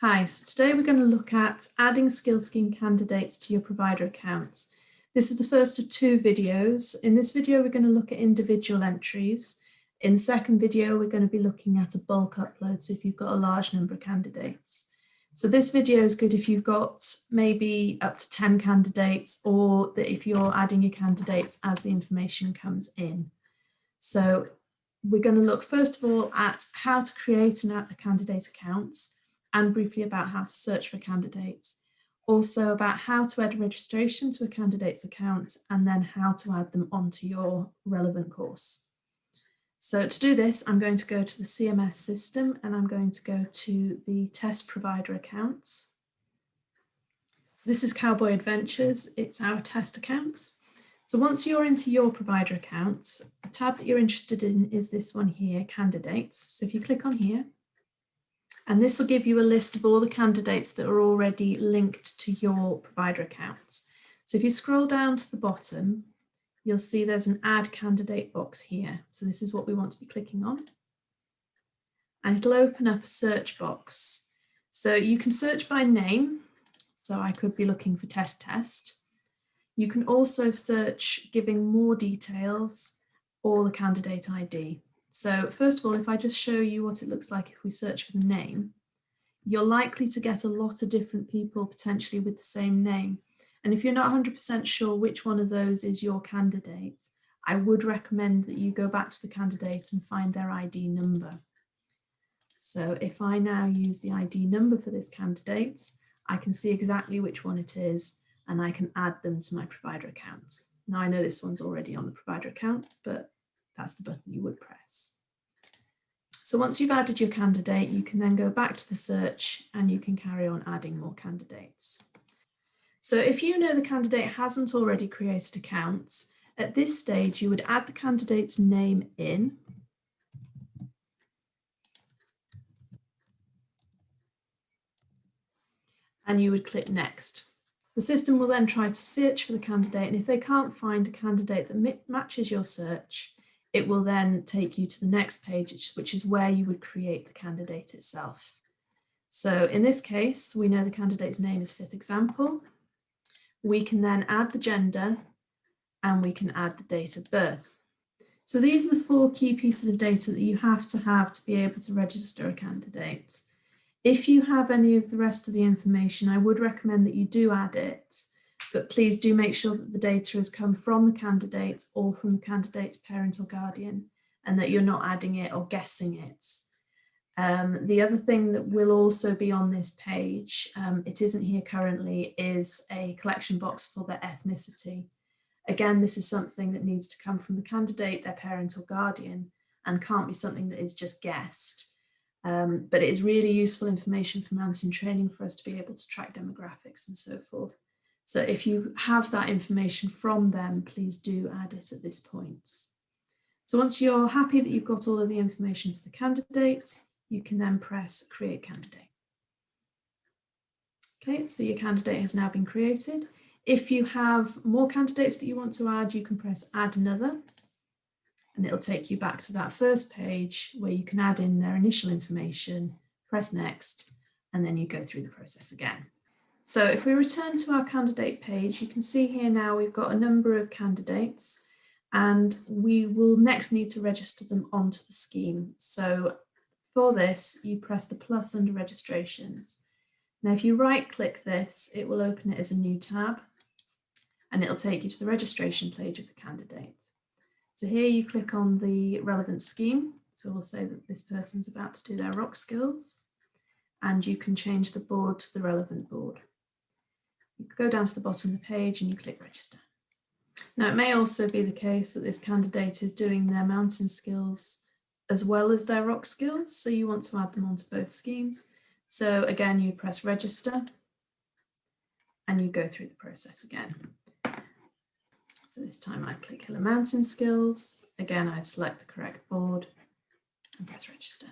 Hi, so today we're going to look at adding Skills Scheme candidates to your provider accounts. This is the first of two videos. In this video, we're going to look at individual entries. In the second video, we're going to be looking at a bulk upload, so if you've got a large number of candidates. So this video is good if you've got maybe up to 10 candidates, or that if you're adding your candidates as the information comes in. So we're going to look first of all at how to create a candidate account, and briefly about how to search for candidates. Also about how to add registration to a candidate's account, and then how to add them onto your relevant course. So to do this, I'm going to go to the CMS system and I'm going to go to the test provider account. So this is Cowboy Adventures, it's our test account. So once you're into your provider account, the tab that you're interested in is this one here, candidates. So if you click on here, and this will give you a list of all the candidates that are already linked to your provider accounts. So if you scroll down to the bottom, you'll see there's an add candidate box here. So this is what we want to be clicking on. And it'll open up a search box. So you can search by name. So I could be looking for test. You can also search giving more details or the candidate ID. So first of all, if I just show you what it looks like if we search for the name, you're likely to get a lot of different people potentially with the same name. And if you're not 100% sure which one of those is your candidate, I would recommend that you go back to the candidate and find their ID number. So if I now use the ID number for this candidate, I can see exactly which one it is, and I can add them to my provider account. Now I know this one's already on the provider account, but that's the button you would press. So once you've added your candidate, you can then go back to the search and you can carry on adding more candidates. So if you know the candidate hasn't already created accounts, at this stage you would add the candidate's name in. And you would click next. The system will then try to search for the candidate, and if they can't find a candidate that matches your search, it will then take you to the next page, which is where you would create the candidate itself. So in this case, we know the candidate's name is Fifth Example. We can then add the gender and we can add the date of birth. So these are the 4 key pieces of data that you have to be able to register a candidate. If you have any of the rest of the information, I would recommend that you do add it, but please do make sure that the data has come from the candidate or from the candidate's parent or guardian, and that you're not adding it or guessing it. The other thing that will also be on this page, it isn't here currently, is a collection box for their ethnicity. Again, this is something that needs to come from the candidate, their parent or guardian, and can't be something that is just guessed. But it is really useful information for mountain training for us to be able to track demographics and so forth. So if you have that information from them, please do add it at this point. So once you're happy that you've got all of the information for the candidate, you can then press Create Candidate. Okay, so your candidate has now been created. If you have more candidates that you want to add, you can press Add Another, and it'll take you back to that first page where you can add in their initial information, press Next, and then you go through the process again. So if we return to our candidate page, you can see here now we've got a number of candidates, and we will next need to register them onto the scheme. So for this, you press the plus under registrations. Now, if you right click this, it will open it as a new tab, and it'll take you to the registration page of the candidate. So here you click on the relevant scheme. So we'll say that this person's about to do their rock skills, and you can change the board to the relevant board. You go down to the bottom of the page and you click register. Now, it may also be the case that this candidate is doing their mountain skills as well as their rock skills, so you want to add them onto both schemes. So again, you press register and you go through the process again. So this time I click Hill and Mountain Skills. Again, I'd select the correct board and press register.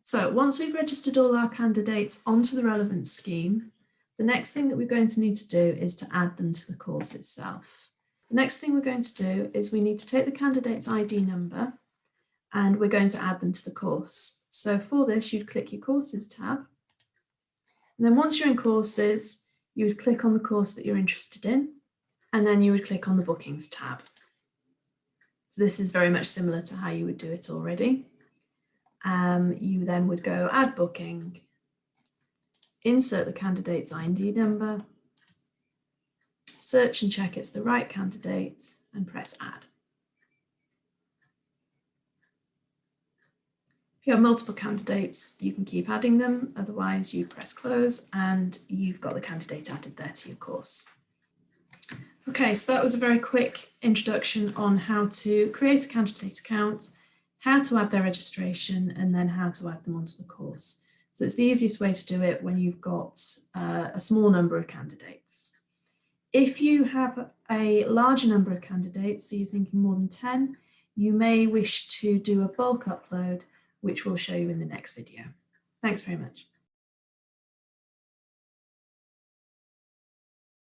So once we've registered all our candidates onto the relevant scheme, the next thing that we're going to need to do is to add them to the course itself. The next thing we're going to do is we need to take the candidate's ID number and we're going to add them to the course. So for this, you'd click your Courses tab And then once you're in courses, you would click on the course that you're interested in, and then you would click on the bookings tab. So this is very much similar to how you would do it already. You then would go add booking, insert the candidate's ID number, search and check it's the right candidate, and press add. If you have multiple candidates, you can keep adding them. Otherwise, you press close and you've got the candidate added there to your course. Okay, so that was a very quick introduction on how to create a candidate account, how to add their registration, and then how to add them onto the course. So it's the easiest way to do it when you've got a small number of candidates. If you have a larger number of candidates, so you're thinking more than 10, you may wish to do a bulk upload, which we'll show you in the next video. Thanks very much.